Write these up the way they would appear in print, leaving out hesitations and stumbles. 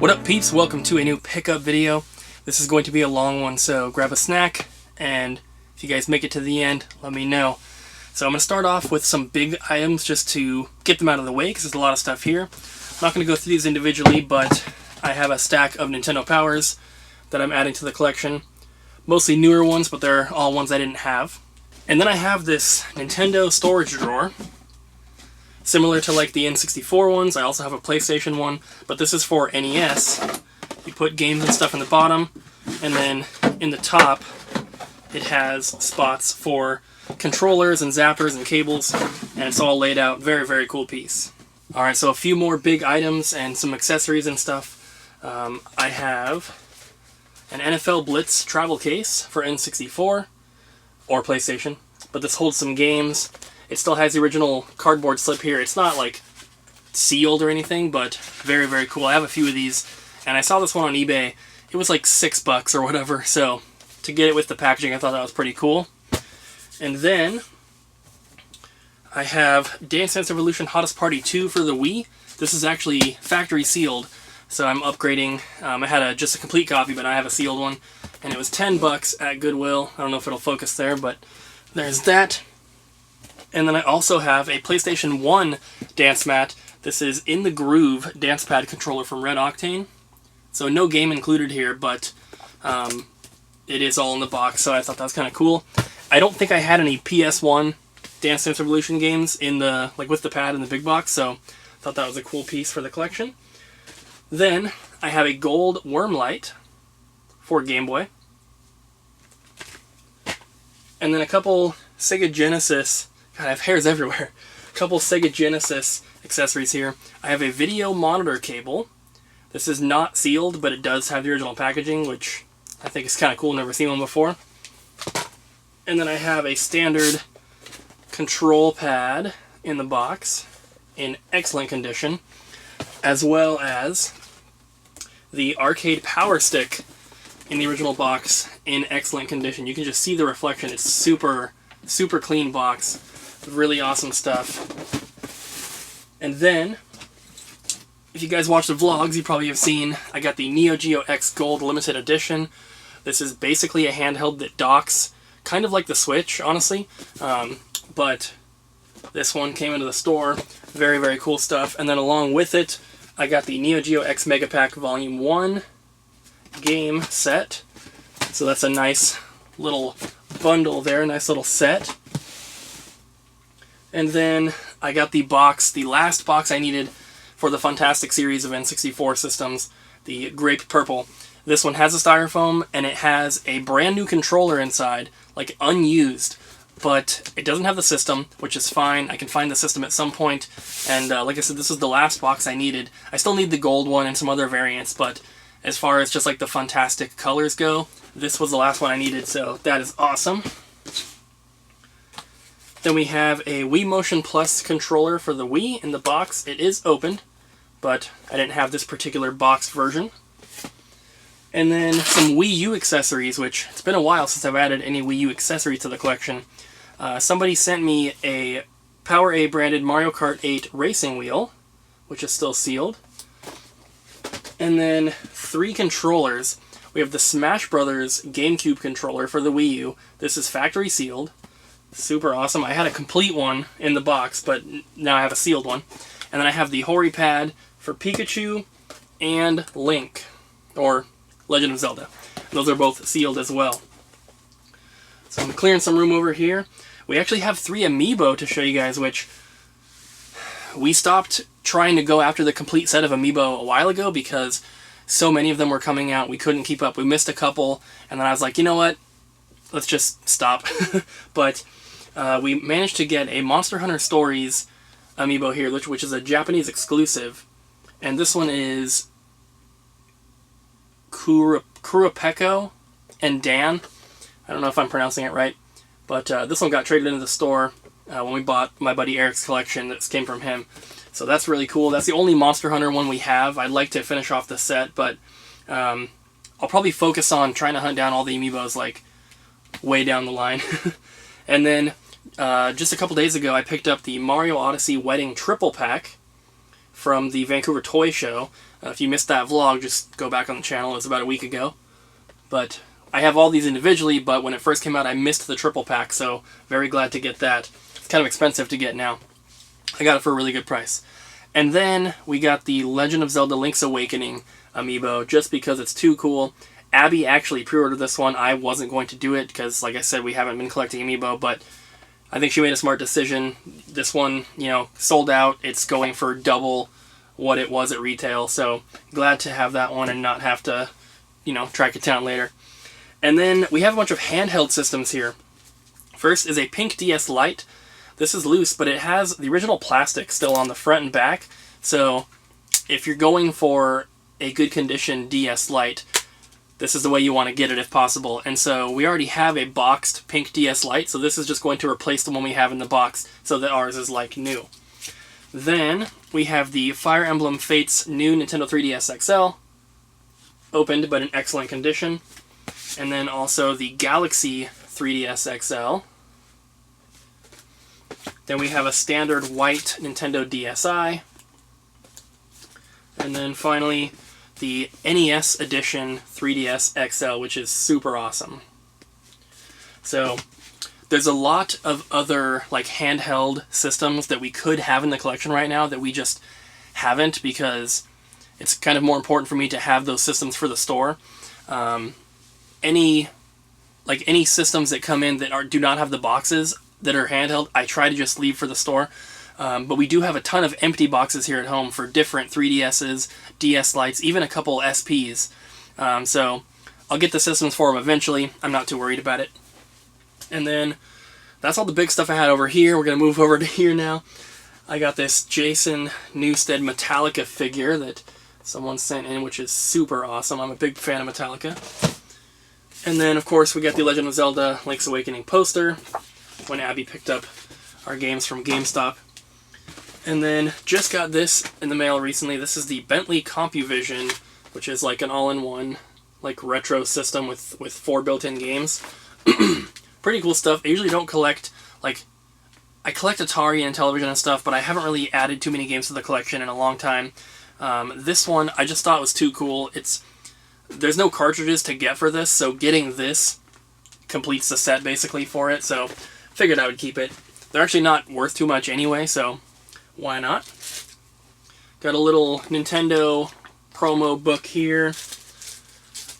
What up, peeps? Welcome to a new pickup video. This is going to be a long one, so grab a snack, and if you guys make it to the end, let me know. So I'm going to start off with some big items just to get them out of the way, because there's a lot of stuff here. I'm not going to go through these individually, but I have a stack of Nintendo Powers that I'm adding to the collection. Mostly newer ones, but they're all ones I didn't have. And then I have this Nintendo storage drawer. Similar to like the N64 ones, I also have a PlayStation one, but this is for NES. You put games and stuff in the bottom, and then in the top it has spots for controllers and zappers and cables, and it's all laid out. Very, very cool piece. Alright, so a few more big items and some accessories and stuff. I have an NFL Blitz travel case for N64 or PlayStation, but this holds some games. It still has the original cardboard slip here. It's not like sealed or anything, but very, very cool. I have a few of these, and I saw this one on eBay. It was like $6 or whatever, so to get it with the packaging, I thought that was pretty cool. And then I have Dance Dance Revolution Hottest Party 2 for the Wii. This is actually factory sealed, so I'm upgrading. I had just a complete copy, but I have a sealed one, and it was $10 at Goodwill. I don't know if it'll focus there, but there's that. And then I also have a PlayStation 1 dance mat. This is In the Groove dance pad controller from Red Octane. So no game included here, but it is all in the box, so I thought that was kind of cool. I don't think I had any PS1 Dance Dance Revolution games in the with the pad in the big box, so I thought that was a cool piece for the collection. Then I have a gold worm light for Game Boy. And then a couple Sega Genesis. God, I have hairs everywhere. A couple Sega Genesis accessories here. I have a video monitor cable. This is not sealed, but it does have the original packaging, which I think is kind of cool. Never seen one before. And then I have a standard control pad in the box in excellent condition, as well as the arcade power stick in the original box in excellent condition. You can just see the reflection. It's super, super clean box. Really awesome stuff. And then, if you guys watch the vlogs, you probably have seen I got the Neo Geo X Gold Limited Edition. This is basically a handheld that docks, kind of like the Switch, honestly. But this one came into the store. Very, very cool stuff. And then along with it, I got the Neo Geo X Mega Pack Volume 1 game set. So that's a nice little bundle there, nice little set. And then I got the last box I needed for the Fantastic series of N64 systems, the Grape Purple. This one has a styrofoam, and it has a brand new controller inside, like unused, but it doesn't have the system, which is fine. I can find the system at some point, and like I said, this is the last box I needed. I still need the gold one and some other variants, but as far as just like the Fantastic colors go, this was the last one I needed, so that is awesome. Then we have a Wii Motion Plus controller for the Wii in the box. It is opened, but I didn't have this particular box version. And then some Wii U accessories, which it's been a while since I've added any Wii U accessories to the collection. Somebody sent me a Power A branded Mario Kart 8 racing wheel, which is still sealed. And then 3 controllers. We have the Smash Brothers GameCube controller for the Wii U. This is factory sealed. Super awesome. I had a complete one in the box, but now I have a sealed one. And then I have the Hori pad for Pikachu and Link, or Legend of Zelda. Those are both sealed as well. So I'm clearing some room over here. We actually have 3 amiibo to show you guys, which we stopped trying to go after the complete set of amiibo a while ago because so many of them were coming out. We couldn't keep up. We missed a couple, and then I was like, you know what? Let's just stop. But we managed to get a Monster Hunter Stories amiibo here, which is a Japanese exclusive. And this one is Kurapeko and Dan. I don't know if I'm pronouncing it right. But this one got traded into the store when we bought my buddy Eric's collection that came from him. So that's really cool. That's the only Monster Hunter one we have. I'd like to finish off the set, but I'll probably focus on trying to hunt down all the amiibos like way down the line. And then just a couple days ago I picked up the Mario Odyssey Wedding Triple Pack. from the Vancouver Toy Show. If you missed that vlog, just go back on the channel. It was about a week ago. But I have all these individually, but when it first came out, I missed the triple pack, so very glad to get that. It's kind of expensive to get now. I got it for a really good price. And then we got the Legend of Zelda Link's Awakening amiibo, just because it's too cool. Abby actually pre-ordered this one. I wasn't going to do it because, like I said, we haven't been collecting amiibo, but I think she made a smart decision. This one, you know, sold out. It's going for double what it was at retail, so glad to have that one and not have to, you know, track it down later. And then we have a bunch of handheld systems here. First is a pink DS Lite. This is loose, but it has the original plastic still on the front and back. So if you're going for a good condition DS Lite, this is the way you want to get it if possible. And so we already have a boxed pink DS Lite, so this is just going to replace the one we have in the box so that ours is like new. Then we have the Fire Emblem Fates new Nintendo 3DS XL, opened but in excellent condition. And then also the Galaxy 3DS XL. Then we have a standard white Nintendo DSi. And then finally, the NES edition 3DS XL, which is super awesome. So there's a lot of other like handheld systems that we could have in the collection right now that we just haven't, because it's kind of more important for me to have those systems for the store. Any systems that come in that do not have the boxes that are handheld, I try to just leave for the store. But we do have a ton of empty boxes here at home for different 3DSs, DS Lites, even a couple SPs. So I'll get the systems for them eventually. I'm not too worried about it. And then that's all the big stuff I had over here. We're going to move over to here now. I got this Jason Newsted Metallica figure that someone sent in, which is super awesome. I'm a big fan of Metallica. And then, of course, we got the Legend of Zelda Link's Awakening poster when Abby picked up our games from GameStop. And then just got this in the mail recently. This is the Bentley CompuVision, which is like an all-in-one like retro system with 4 built-in games. Pretty cool stuff. I usually don't collect, like, I collect Atari and television and stuff, but I haven't really added too many games to the collection in a long time. This one I just thought was too cool. There's no cartridges to get for this, so getting this completes the set basically for it, so figured I would keep it. They're actually not worth too much anyway, so why not? Got a little Nintendo promo book here,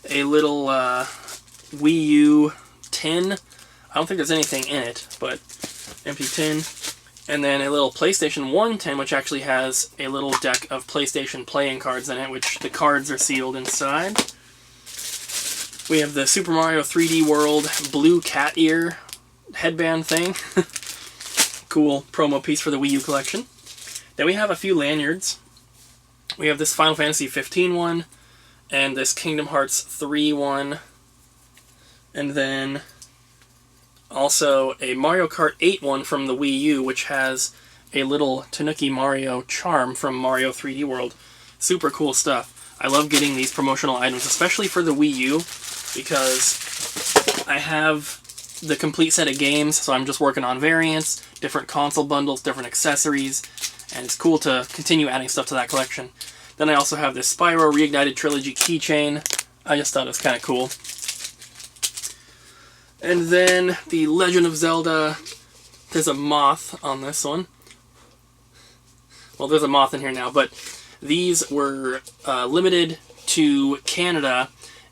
a little Wii U tin. I don't think there's anything in it, but empty tin. And then a little PlayStation 1 tin, which actually has a little deck of PlayStation playing cards in it, which the cards are sealed inside. We have the Super Mario 3D World blue cat ear headband thing. Cool promo piece for the Wii U collection. Then we have a few lanyards. We have this Final Fantasy 15 one, and this Kingdom Hearts 3 one, and then also a Mario Kart 8 one from the Wii U, which has a little Tanuki Mario charm from Mario 3D World. Super cool stuff. I love getting these promotional items, especially for the Wii U, because I have the complete set of games, so I'm just working on variants, different console bundles, different accessories, and it's cool to continue adding stuff to that collection. Then I also have this Spyro Reignited Trilogy keychain. I just thought it was kind of cool. And then the Legend of Zelda, there's a moth on this one. Well, there's a moth in here now, but these were limited to Canada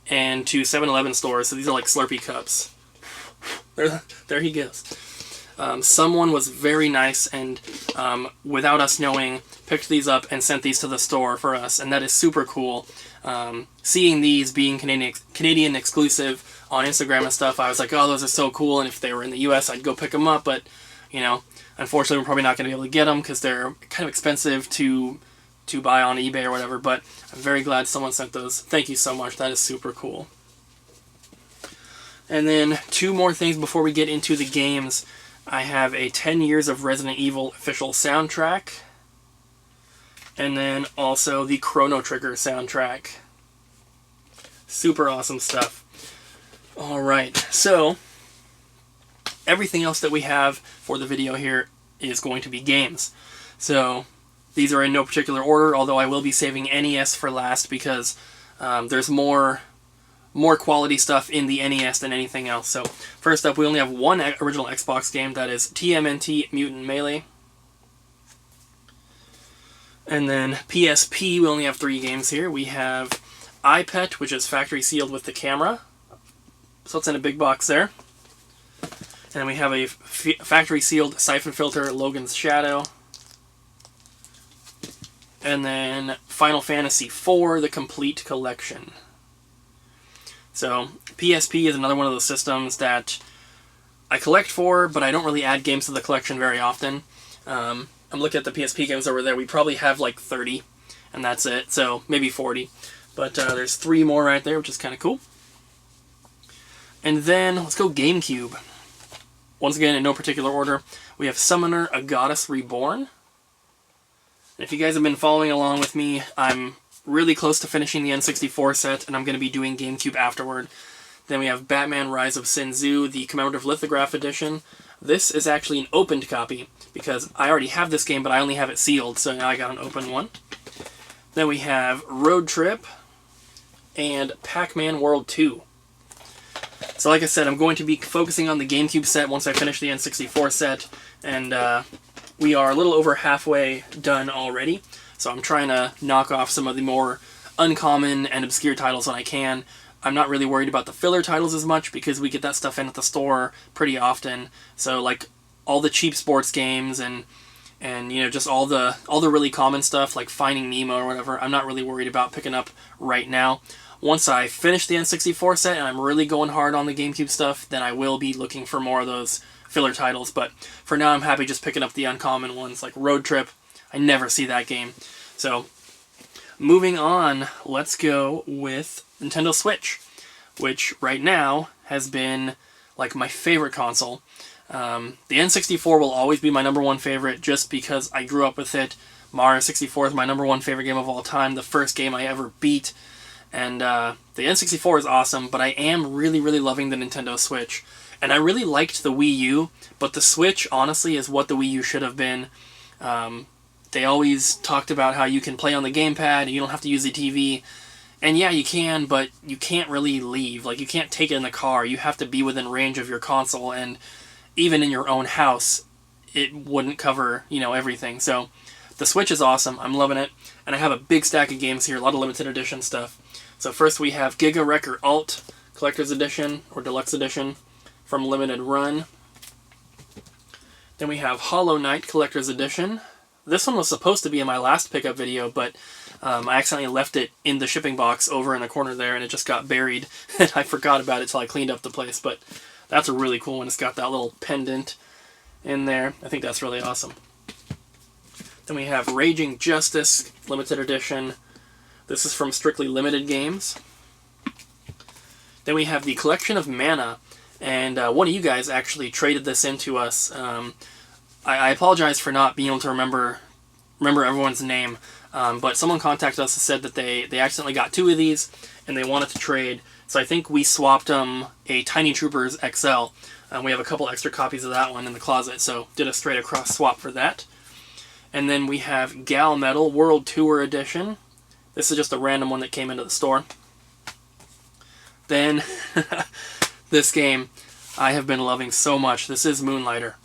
and to 7-Eleven stores, so these are like Slurpee cups. There he goes. Someone was very nice and, without us knowing, picked these up and sent these to the store for us, and that is super cool. Seeing these being Canadian exclusive on Instagram and stuff, I was like, oh, those are so cool, and if they were in the US, I'd go pick them up, but, you know, unfortunately, we're probably not going to be able to get them because they're kind of expensive to buy on eBay or whatever, but I'm very glad someone sent those. Thank you so much. That is super cool. And then 2 more things before we get into the games. I have a 10 Years of Resident Evil official soundtrack, and then also the Chrono Trigger soundtrack. Super awesome stuff. Alright, so everything else that we have for the video here is going to be games. So These are in no particular order, although I will be saving NES for last because there's more quality stuff in the NES than anything else. So first up, we only have one original Xbox game, that is TMNT Mutant Melee. And then PSP, we only have 3 games here. We have iPet, which is factory sealed with the camera. So it's in a big box there. And we have a factory sealed Siphon Filter Logan's Shadow. And then Final Fantasy IV, the Complete Collection. So PSP is another one of those systems that I collect for, but I don't really add games to the collection very often. I'm looking at the PSP games over there. We probably have like 30, and that's it. So maybe 40. But there's 3 more right there, which is kind of cool. And then let's go GameCube. Once again, in no particular order, we have Summoner, A Goddess Reborn. And if you guys have been following along with me, I'm really close to finishing the N64 set, and I'm going to be doing GameCube afterward. Then we have Batman Rise of Sin Tzu, the Commemorative Lithograph Edition. This is actually an opened copy, because I already have this game, but I only have it sealed, so now I got an open one. Then we have Road Trip and Pac-Man World 2. So like I said, I'm going to be focusing on the GameCube set once I finish the N64 set, and we are a little over halfway done already. So I'm trying to knock off some of the more uncommon and obscure titles when I can. I'm not really worried about the filler titles as much because we get that stuff in at the store pretty often. So like all the cheap sports games and you know, just all the really common stuff like Finding Nemo or whatever, I'm not really worried about picking up right now. Once I finish the N64 set and I'm really going hard on the GameCube stuff, then I will be looking for more of those filler titles. But for now, I'm happy just picking up the uncommon ones like Road Trip. I never see that game. So moving on, let's go with Nintendo Switch, which right now has been like my favorite console. The N64 will always be my #1 favorite just because I grew up with it. Mario 64 is my #1 favorite game of all time, the first game I ever beat. And the N64 is awesome, but I am really, really loving the Nintendo Switch. And I really liked the Wii U, but the Switch, honestly, is what the Wii U should have been. They always talked about how you can play on the gamepad, and you don't have to use the TV. And yeah, you can, but you can't really leave. Like, you can't take it in the car. You have to be within range of your console, and even in your own house, it wouldn't cover, you know, everything. So the Switch is awesome. I'm loving it. And I have a big stack of games here, a lot of limited edition stuff. So first we have Giga Wrecker Alt Collector's Edition, or Deluxe Edition, from Limited Run. Then we have Hollow Knight Collector's Edition. This one was supposed to be in my last pickup video, but I accidentally left it in the shipping box over in the corner there, and it just got buried. And I forgot about it till I cleaned up the place, but that's a really cool one. It's got that little pendant in there. I think that's really awesome. Then we have Raging Justice Limited Edition. This is from Strictly Limited Games. Then we have the Collection of Mana, and one of you guys actually traded this in to us. I apologize for not being able to remember everyone's name, but someone contacted us and said that they accidentally got 2 of these, and they wanted to trade. So I think we swapped them a Tiny Troopers XL. We have a couple extra copies of that one in the closet, so did a straight across swap for that. And then we have Gal Metal World Tour Edition. This is just a random one that came into the store. Then, this game I have been loving so much. This is Moonlighter.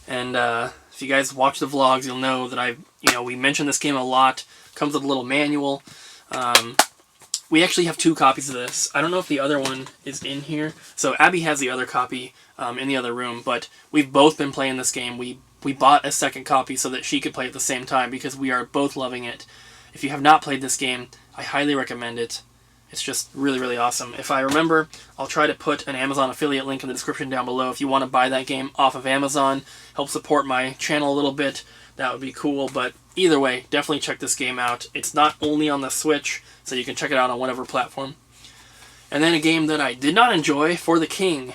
And if you guys watch the vlogs, you'll know that we mentioned this game a lot. Comes with a little manual. We actually have 2 copies of this. I don't know if the other one is in here. So Abby has the other copy in the other room, but we've both been playing this game. We bought a second copy so that she could play at the same time because we are both loving it. If you have not played this game, I highly recommend it. It's just really, really awesome. If I remember, I'll try to put an Amazon affiliate link in the description down below. If you want to buy that game off of Amazon, help support my channel a little bit, that would be cool. But either way, definitely check this game out. It's not only on the Switch, so you can check it out on whatever platform. And then a game that I did not enjoy, For the King.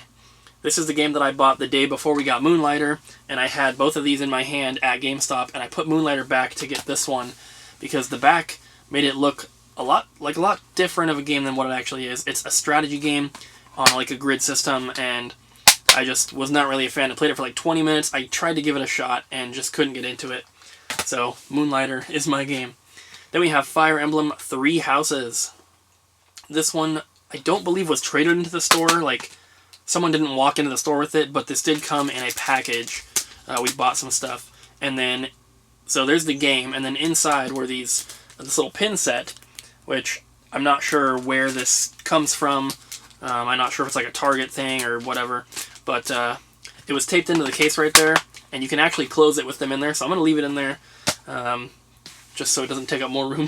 This is the game that I bought the day before we got Moonlighter, and I had both of these in my hand at GameStop, and I put Moonlighter back to get this one because the back made it look a lot different of a game than what it actually is. It's a strategy game on like a grid system, and I just was not really a fan. I played it for like 20 minutes. I tried to give it a shot and just couldn't get into it. So Moonlighter is my game. Then we have Fire Emblem Three Houses. This one I don't believe was traded into the store. Like, someone didn't walk into the store with it, but this did come in a package. We bought some stuff. And then, so there's the game, and then inside were this little pin set, which I'm not sure where this comes from. I'm not sure if it's like a Target thing or whatever, but it was taped into the case right there, and you can actually close it with them in there, so I'm going to leave it in there, just so it doesn't take up more room.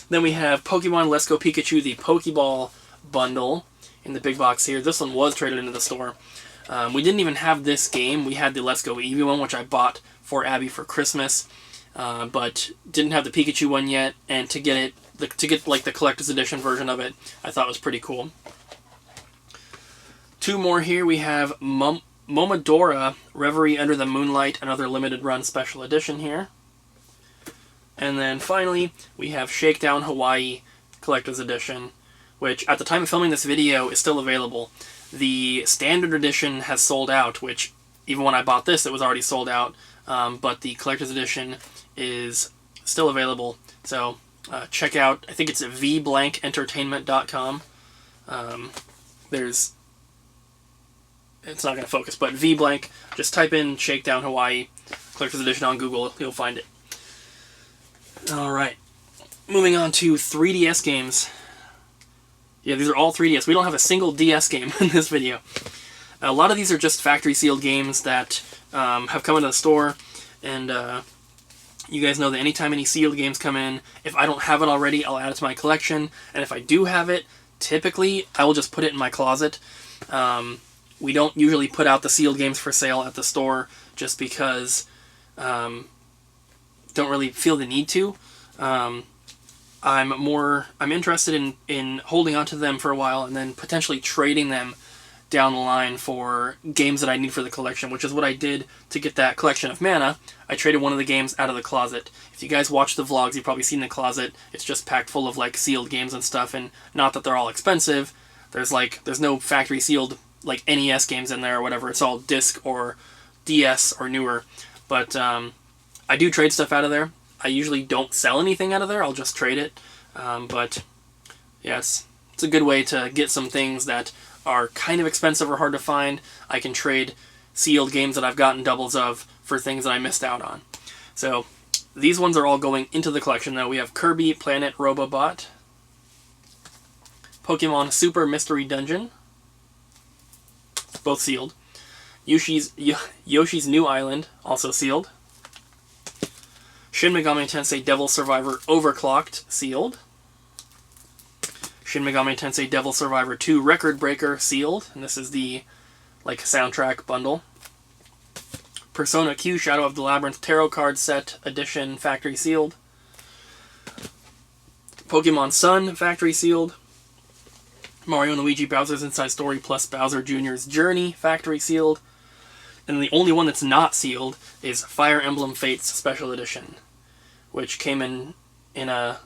Then we have Pokemon Let's Go Pikachu, the Pokeball bundle in the big box here. This one was traded into the store. We didn't even have this game. We had the Let's Go Eevee one, which I bought for Abby for Christmas, but didn't have the Pikachu one yet, and to get like the collector's edition version of it, I thought was pretty cool. Two more here. We have Momodora Reverie Under the Moonlight, another limited run special edition here. And then finally, we have Shakedown Hawaii collector's edition, which at the time of filming this video is still available. The standard edition has sold out, which even when I bought this, it was already sold out, but the collector's edition is still available. So check out, I think it's at vblankentertainment.com. It's not going to focus, but vblank, just type in Shakedown Hawaii collector's edition on Google, you'll find it. Alright, moving on to 3DS games. Yeah, these are all 3DS. We don't have a single DS game in this video. A lot of these are just factory sealed games that have come into the store, and you guys know that anytime any sealed games come in, if I don't have it already, I'll add it to my collection, and if I do have it, typically I will just put it in my closet. We don't usually put out the sealed games for sale at the store just because don't really feel the need to. I'm interested in holding on to them for a while and then potentially trading them down the line for games that I need for the collection, which is what I did to get that collection of Mana. I traded one of the games out of the closet. If you guys watch the vlogs, you've probably seen the closet. It's just packed full of like sealed games and stuff, and not that they're all expensive. There's no factory sealed like NES games in there or whatever. It's all disc or DS or newer. But I do trade stuff out of there. I usually don't sell anything out of there. I'll just trade it. But yeah, it's a good way to get some things that are kind of expensive or hard to find. I can trade sealed games that I've gotten doubles of for things that I missed out on. So these ones are all going into the collection though. We have Kirby Planet Robobot, Pokemon Super Mystery Dungeon, both sealed. Yoshi's New Island, also sealed. Shin Megami Tensei Devil Survivor Overclocked, sealed. Shin Megami Tensei Devil Survivor 2 Record Breaker, sealed. And this is the soundtrack bundle. Persona Q Shadow of the Labyrinth Tarot Card Set Edition, factory sealed. Pokemon Sun, factory sealed. Mario & Luigi Bowser's Inside Story plus Bowser Jr.'s Journey, factory sealed. And the only one that's not sealed is Fire Emblem Fates Special Edition, which came in a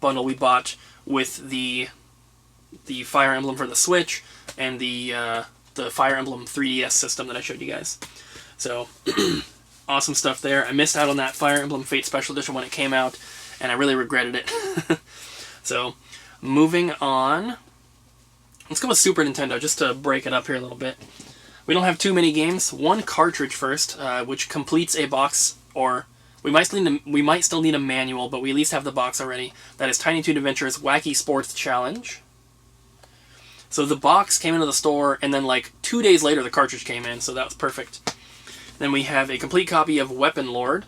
bundle we bought with the Fire Emblem for the Switch and the Fire Emblem 3DS system that I showed you guys. So, awesome stuff there. I missed out on that Fire Emblem Fates Special Edition when it came out, and I really regretted it. So, moving on. Let's go with Super Nintendo, just to break it up here a little bit. We don't have too many games. One cartridge first, which completes a box, or we might still need a manual, but we at least have the box already. That is Tiny Toon Adventures Wacky Sports Challenge. So the box came into the store, and then 2 days later the cartridge came in, so that was perfect. Then we have a complete copy of Weapon Lord,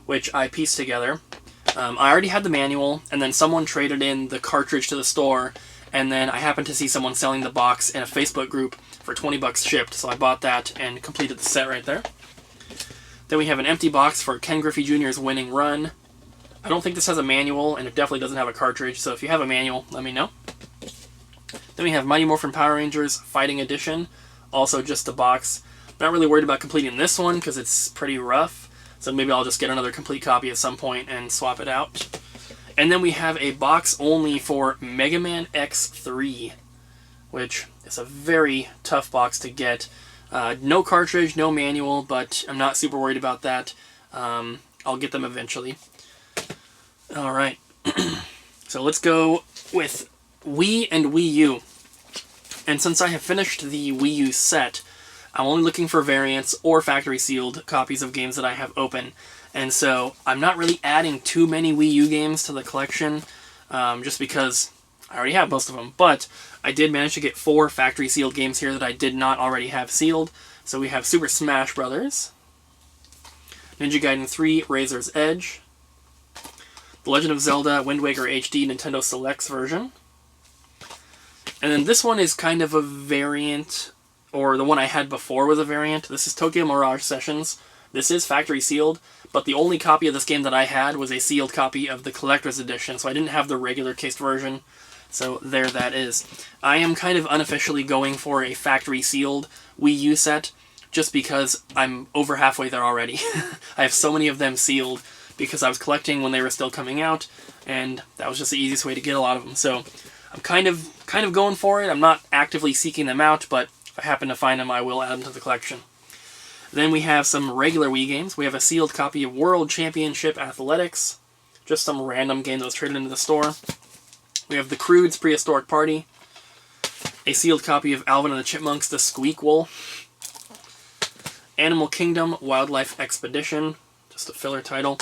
which I pieced together. I already had the manual, and then someone traded in the cartridge to the store, and then I happened to see someone selling the box in a Facebook group for 20 bucks shipped, so I bought that and completed the set right there. Then we have an empty box for Ken Griffey Jr.'s Winning Run. I don't think this has a manual, and it definitely doesn't have a cartridge, so if you have a manual, let me know. Then we have Mighty Morphin Power Rangers Fighting Edition, also just a box. I'm not really worried about completing this one because it's pretty rough, so maybe I'll just get another complete copy at some point and swap it out. And then we have a box only for Mega Man X3, which is a very tough box to get. No cartridge, no manual, but I'm not super worried about that. I'll get them eventually. Alright, so let's go with Wii and Wii U. And since I have finished the Wii U set, I'm only looking for variants or factory sealed copies of games that I have open. And so I'm not really adding too many Wii U games to the collection, just because I already have most of them. But I did manage to get 4 factory sealed games here that I did not already have sealed. So we have Super Smash Bros., Ninja Gaiden 3, Razor's Edge, The Legend of Zelda Wind Waker HD Nintendo Selects version. And then this one is kind of a variant, or the one I had before was a variant. This is Tokyo Mirage Sessions. This is factory sealed, but the only copy of this game that I had was a sealed copy of the collector's edition, so I didn't have the regular cased version. So there that is. I am kind of unofficially going for a factory sealed Wii U set, just because I'm over halfway there already. I have so many of them sealed because I was collecting when they were still coming out, and that was just the easiest way to get a lot of them. So I'm kind of going for it. I'm not actively seeking them out, but if I happen to find them, I will add them to the collection. Then we have some regular Wii games. We have a sealed copy of World Championship Athletics, just some random game that was traded into the store. We have The Croods Prehistoric Party, a sealed copy of Alvin and the Chipmunks The Squeakquel, Animal Kingdom Wildlife Expedition, just a filler title.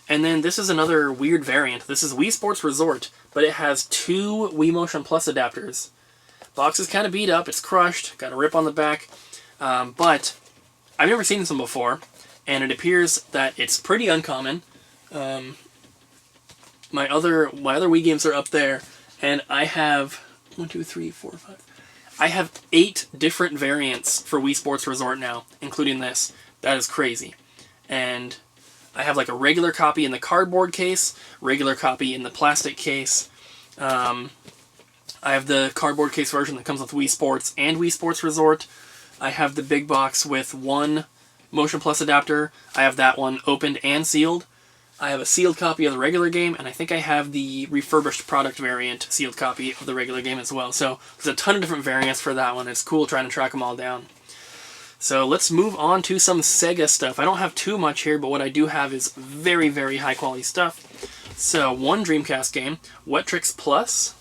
And then this is another weird variant. This is Wii Sports Resort, but it has 2 Wii Motion Plus adapters. Box is kind of beat up, it's crushed, got a rip on the back, but I've never seen this one before, and it appears that it's pretty uncommon. My other Wii games are up there, and I have 1, 2, 3, 4, 5. I have 8 different variants for Wii Sports Resort now, including this. That is crazy. And I have like a regular copy in the cardboard case, regular copy in the plastic case. I have the cardboard case version that comes with Wii Sports and Wii Sports Resort. I have the big box with 1 Motion Plus adapter. I have that one opened and sealed. I have a sealed copy of the regular game, and I think I have the refurbished product variant sealed copy of the regular game as well. So there's a ton of different variants for that one. It's cool trying to track them all down. So let's move on to some Sega stuff. I don't have too much here, but what I do have is very, very high quality stuff. So one Dreamcast game, Wet Tricks Plus.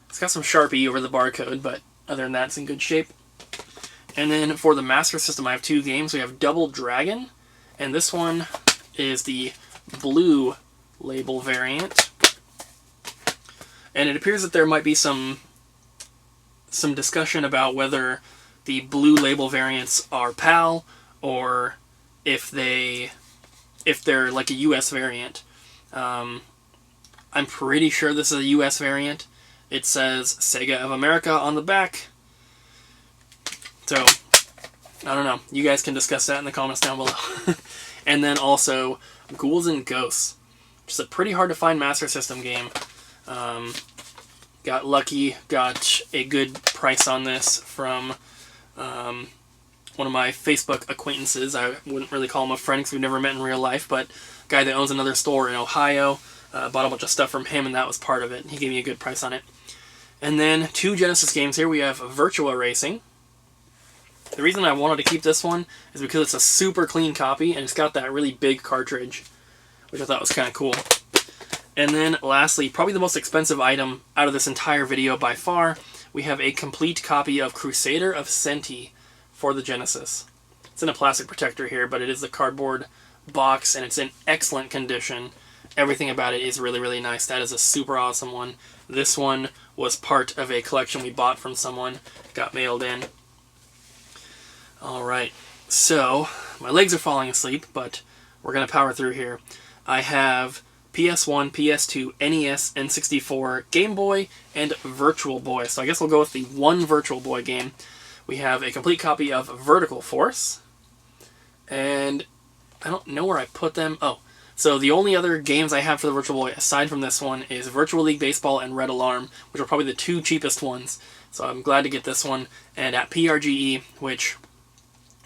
It's got some Sharpie over the barcode, but other than that, it's in good shape. And then for the Master System, I have 2 games. We have Double Dragon, and this one is the blue label variant. And it appears that there might be some discussion about whether the blue label variants are PAL or if they're like a US variant. I'm pretty sure this is a US variant. It says Sega of America on the back. So, I don't know. You guys can discuss that in the comments down below. And then also, Ghouls and Ghosts. Which is a pretty hard to find Master System game. Got lucky, got a good price on this from one of my Facebook acquaintances. I wouldn't really call him a friend because we've never met in real life, but a guy that owns another store in Ohio. Bought a bunch of stuff from him, and that was part of it. He gave me a good price on it. And then 2 Genesis games here. We have Virtua Racing. The reason I wanted to keep this one is because it's a super clean copy, and it's got that really big cartridge, which I thought was kind of cool. And then lastly, probably the most expensive item out of this entire video by far, we have a complete copy of Crusader of Senti for the Genesis. It's in a plastic protector here, but it is the cardboard box, and it's in excellent condition. Everything about it is really, really nice. That is a super awesome one. This one was part of a collection we bought from someone, got mailed in. Alright, so my legs are falling asleep, but we're going to power through here. I have PS1, PS2, NES, N64, Game Boy, and Virtual Boy. So I guess we'll go with the one Virtual Boy game. We have a complete copy of Vertical Force, and I don't know where I put them. Oh, so the only other games I have for the Virtual Boy, aside from this one, is Virtual League Baseball and Red Alarm, which are probably the 2 cheapest ones. So I'm glad to get this one. And at PRGE, which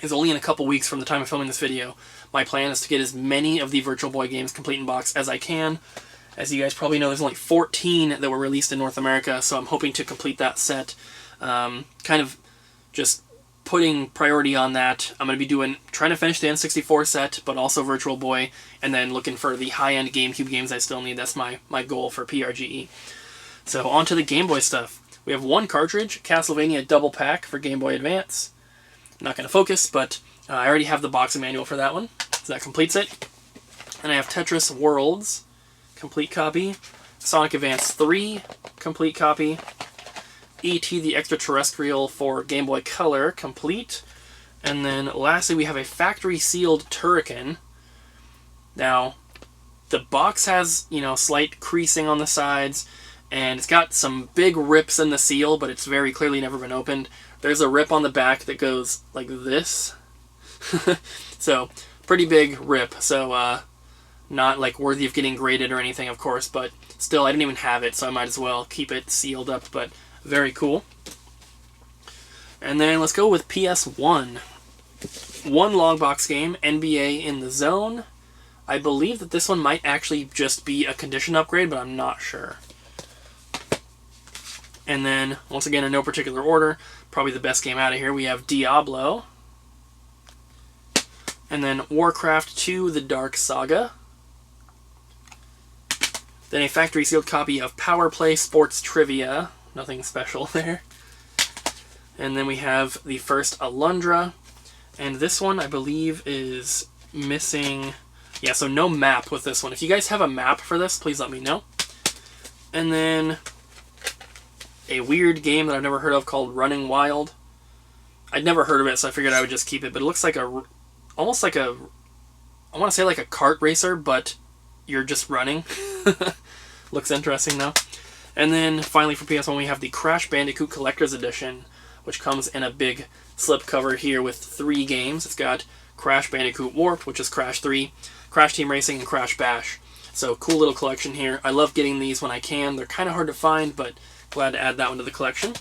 is only in a couple weeks from the time of filming this video, my plan is to get as many of the Virtual Boy games complete in box as I can. As you guys probably know, there's only 14 that were released in North America, so I'm hoping to complete that set. Kind of just putting priority on that. I'm going to be trying to finish the N64 set, but also Virtual Boy, and then looking for the high-end GameCube games I still need. That's my goal for PRGE. So on to the Game Boy stuff. We have one cartridge, Castlevania Double Pack for Game Boy Advance. I'm not going to focus, but I already have the boxing manual for that one, so that completes it. And I have Tetris Worlds, complete copy. Sonic Advance 3, complete copy. E.T. the Extraterrestrial for Game Boy Color, complete. And then lastly, we have a factory-sealed Turrican. Now, the box has, slight creasing on the sides, and it's got some big rips in the seal, but it's very clearly never been opened. There's a rip on the back that goes like this. So, pretty big rip. So, not like worthy of getting graded or anything, of course, but still, I didn't even have it, so I might as well keep it sealed up, but very cool. And then let's go with PS1. One long box game, NBA in the Zone. I believe that this one might actually just be a condition upgrade, but I'm not sure. And then, once again, in no particular order, probably the best game out of here, we have Diablo. And then Warcraft 2, The Dark Saga. Then a factory-sealed copy of Power Play Sports Trivia. Nothing special there. And then we have the first Alundra. And this one, I believe, is missing... Yeah, so no map with this one. If you guys have a map for this, please let me know. And then a weird game that I've never heard of called Running Wild. I'd never heard of it, so I figured I would just keep it. But it looks like almost like a... I want to say like a kart racer, but you're just running. Looks interesting, though. And then, finally, for PS1, we have the Crash Bandicoot Collector's Edition, which comes in a big slipcover here with 3 games. It's got Crash Bandicoot Warped, which is Crash 3, Crash Team Racing, and Crash Bash. So, cool little collection here. I love getting these when I can. They're kind of hard to find, but glad to add that one to the collection.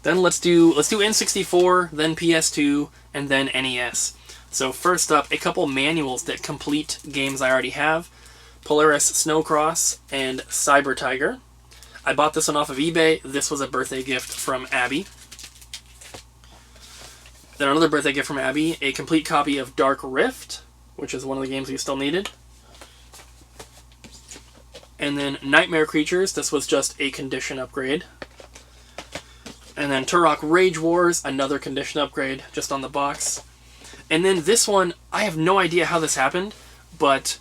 Then let's do N64, then PS2, and then NES. So first up, a couple manuals that complete games I already have. Polaris Snowcross and Cyber Tiger. I bought this one off of eBay. This was a birthday gift from Abby. Then another birthday gift from Abby, a complete copy of Dark Rift, which is one of the games we still needed. And then Nightmare Creatures, this was just a condition upgrade. And then Turok Rage Wars, another condition upgrade, just on the box. And then this one, I have no idea how this happened, but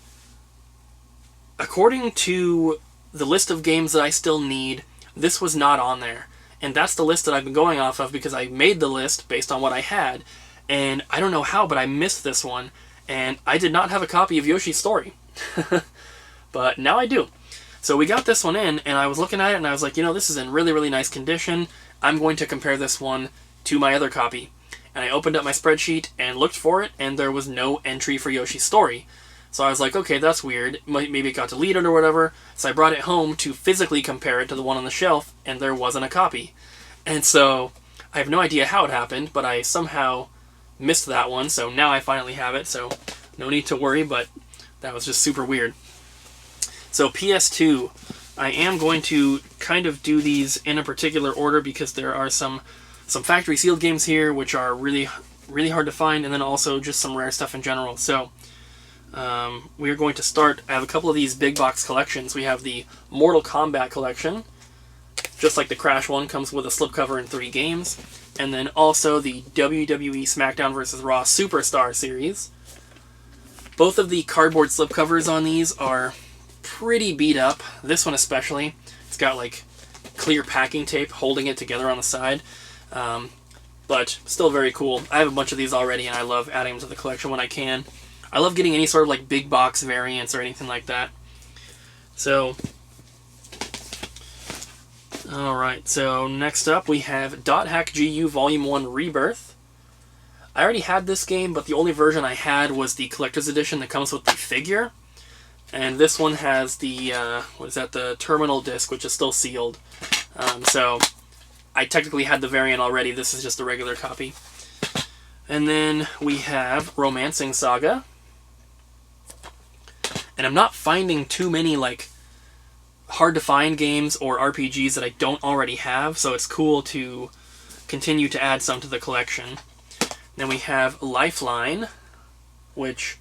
according to the list of games that I still need, this was not on there. And that's the list that I've been going off of because I made the list based on what I had. And I don't know how, but I missed this one. And I did not have a copy of Yoshi's Story. But now I do. So we got this one in, and I was looking at it, and I was like, this is in really, really nice condition. I'm going to compare this one to my other copy. And I opened up my spreadsheet and looked for it, and there was no entry for Yoshi's Story. So I was like, okay, that's weird. Maybe it got deleted or whatever. So I brought it home to physically compare it to the one on the shelf, and there wasn't a copy. And so I have no idea how it happened, but I somehow missed that one, so now I finally have it, so no need to worry, but that was just super weird. So PS2, I am going to kind of do these in a particular order because there are some factory sealed games here which are really, really hard to find, and then also just some rare stuff in general. So we are going to start. I have a couple of these big box collections. We have the Mortal Kombat collection, just like the Crash one, comes with a slipcover and 3 games. And then also the WWE SmackDown vs. Raw Superstar series. Both of the cardboard slipcovers on these are pretty beat up. This one especially. It's got like clear packing tape holding it together on the side. But still very cool. I have a bunch of these already and I love adding them to the collection when I can. I love getting any sort of like big box variants or anything like that. So, alright, so next up we have Dot Hack GU Volume 1 Rebirth. I already had this game, but the only version I had was the collector's edition that comes with the figure. And this one has the, the terminal disc, which is still sealed. So, I technically had the variant already. This is just a regular copy. And then we have Romancing Saga. And I'm not finding too many, like, hard-to-find games or RPGs that I don't already have, so it's cool to continue to add some to the collection. Then we have Lifeline, which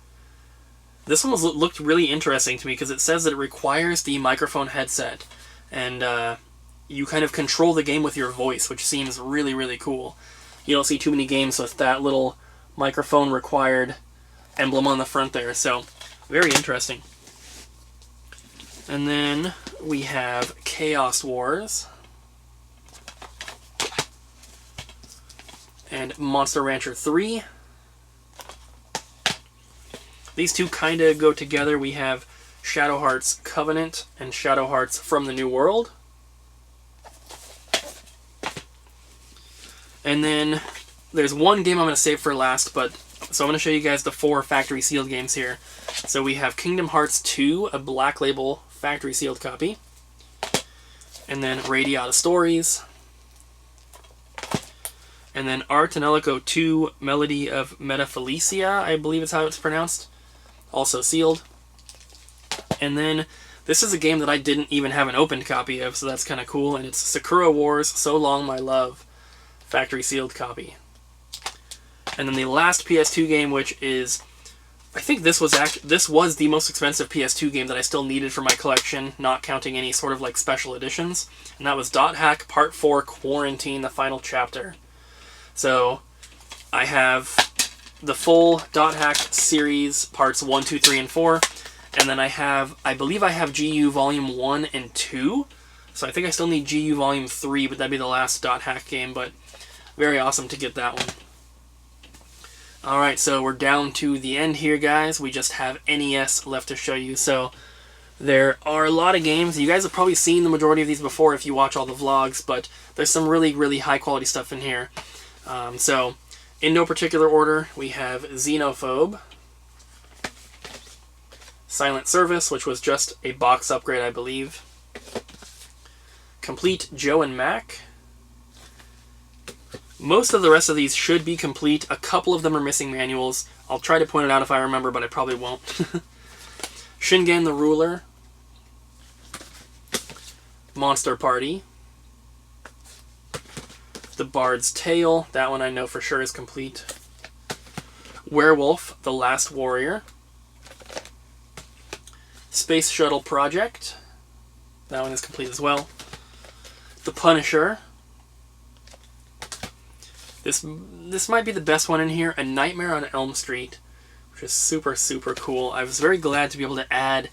this one looked really interesting to me because it says that it requires the microphone headset, and you kind of control the game with your voice, which seems really, really cool. You don't see too many games with that little microphone required emblem on the front there, so very interesting. And then we have Chaos Wars and Monster Rancher 3. These two kind of go together. We have Shadow Hearts Covenant and Shadow Hearts From the New World. And then there's one game I'm going to save for last, but so I'm going to show you guys the 4 factory sealed games here. So we have Kingdom Hearts 2, a Black Label factory sealed copy. And then Radiata Stories. And then Art and Elico 2, Melody of Metaphylecia, I believe is how it's pronounced. Also sealed. And then this is a game that I didn't even have an opened copy of, so that's kind of cool. And it's Sakura Wars, So Long My Love, factory sealed copy. And then the last PS2 game, which is, I think this was the most expensive PS2 game that I still needed for my collection, not counting any sort of like special editions. And that was Dot Hack Part 4 Quarantine, the final chapter. So I have the full Dot Hack series, parts 1, 2, 3, and 4. And then I believe I have GU Volume 1 and 2. So I think I still need GU Volume 3, but that'd be the last Dot Hack game, but very awesome to get that one. Alright, so we're down to the end here, guys. We just have NES left to show you. So there are a lot of games. You guys have probably seen the majority of these before if you watch all the vlogs, but there's some really, really high quality stuff in here. So in no particular order, we have Xenophobe, Silent Service, which was just a box upgrade, I believe, Complete Joe and Mac. Most of the rest of these should be complete. A couple of them are missing manuals. I'll try to point it out if I remember, but I probably won't. Shingen the Ruler, Monster Party, The Bard's Tale, that one I know for sure is complete. Werewolf, The Last Warrior, Space Shuttle Project, that one is complete as well. The Punisher. This might be the best one in here, A Nightmare on Elm Street, which is super, super cool. I was very glad to be able to add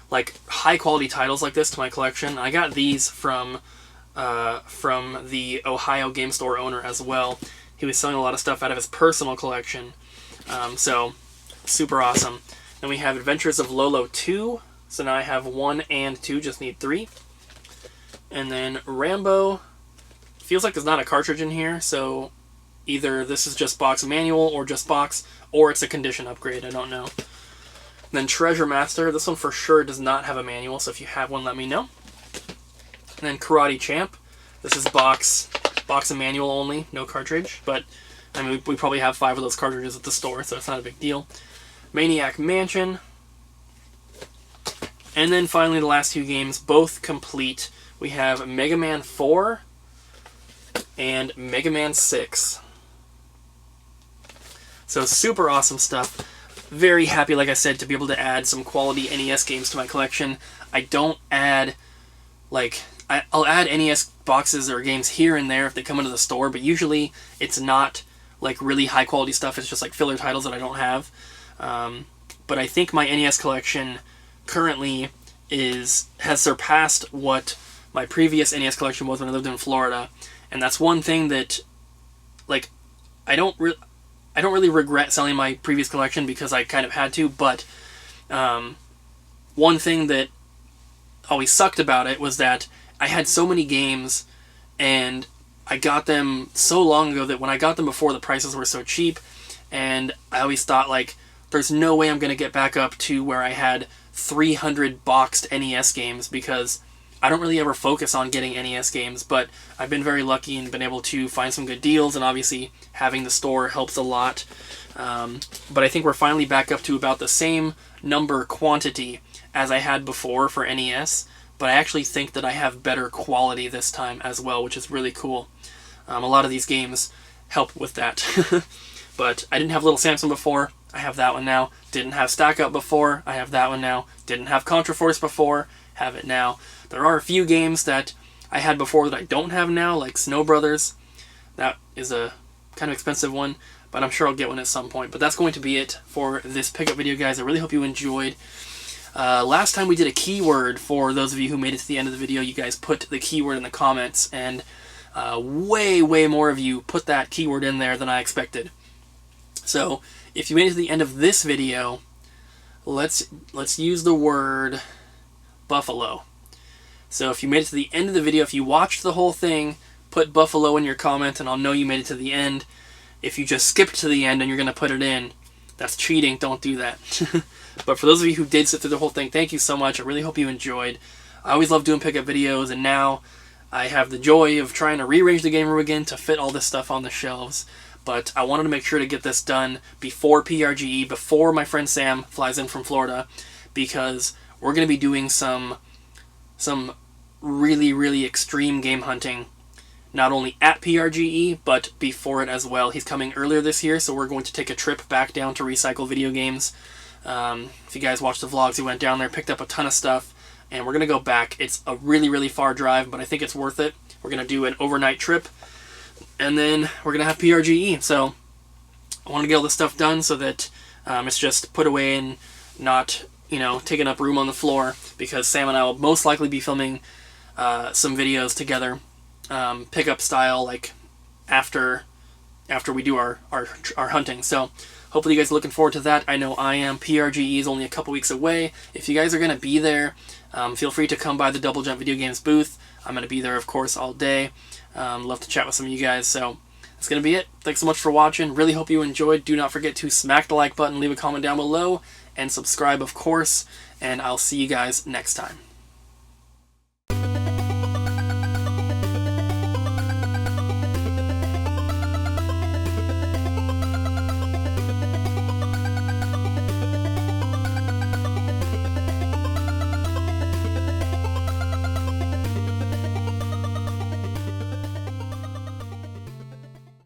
like high quality titles like this to my collection. I got these from the Ohio game store owner as well. He was selling a lot of stuff out of his personal collection, so super awesome. Then we have Adventures of Lolo 2, so now I have 1 and 2, just need 3. And then Rambo, feels like there's not a cartridge in here, so either this is just box manual or just box, or it's a condition upgrade, I don't know. Then Treasure Master, this one for sure does not have a manual, so if you have one, let me know. And then Karate Champ, this is box and manual only, no cartridge, but I mean, we probably have 5 of those cartridges at the store, so it's not a big deal. Maniac Mansion, and then finally the last 2 games, both complete. We have Mega Man 4 and Mega Man 6. So super awesome stuff. Very happy, like I said, to be able to add some quality NES games to my collection. I don't add, like, I'll add NES boxes or games here and there if they come into the store, but usually it's not like really high quality stuff. It's just like filler titles that I don't have. But I think my NES collection currently has surpassed what my previous NES collection was when I lived in Florida. And that's one thing that, like, I don't really regret selling my previous collection because I kind of had to, but one thing that always sucked about it was that I had so many games and I got them so long ago that when I got them before, the prices were so cheap, and I always thought, like, there's no way I'm going to get back up to where I had 300 boxed NES games, because I don't really ever focus on getting NES games, but I've been very lucky and been able to find some good deals, and obviously having the store helps a lot. But I think we're finally back up to about the same quantity as I had before for NES, but I actually think that I have better quality this time as well, which is really cool. A lot of these games help with that. But I didn't have Little Samson before. I have that one now. Didn't have Stack Up before. I have that one now. Didn't have Contra Force before. Have it now. There are a few games that I had before that I don't have now, like Snow Brothers. That is a kind of expensive one, but I'm sure I'll get one at some point. But that's going to be it for this pickup video, guys. I really hope you enjoyed. Last time we did a keyword. For those of you who made it to the end of the video, you guys put the keyword in the comments, and way more of you put that keyword in there than I expected. So if you made it to the end of this video, let's use the word buffalo. So if you made it to the end of the video, if you watched the whole thing, put buffalo in your comment and I'll know you made it to the end. If you just skipped to the end and you're going to put it in, that's cheating. Don't do that. But for those of you who did sit through the whole thing, thank you so much. I really hope you enjoyed. I always love doing pickup videos, and now I have the joy of trying to rearrange the game room again to fit all this stuff on the shelves. But I wanted to make sure to get this done before PRGE, before my friend Sam flies in from Florida, because we're going to be doing some really extreme game hunting, not only at PRGE, but before it as well. He's coming earlier this year, so we're going to take a trip back down to Recycle Video Games. If you guys watched the vlogs, he went down there, picked up a ton of stuff, and we're going to go back. It's a really far drive, but I think it's worth it. We're going to do an overnight trip, and then we're going to have PRGE. So I want to get all this stuff done so that it's just put away and not, taking up room on the floor, because Sam and I will most likely be filming some videos together, pickup style, like after we do our hunting. So hopefully you guys are looking forward to that. I know I am. PRGE is only a couple weeks away. If you guys are going to be there, feel free to come by the Double Jump Video Games booth. I'm going to be there, of course, all day. Love to chat with some of you guys. So that's going to be it. Thanks so much for watching. Really hope you enjoyed. Do not forget to smack the like button, leave a comment down below, and subscribe, of course. And I'll see you guys next time.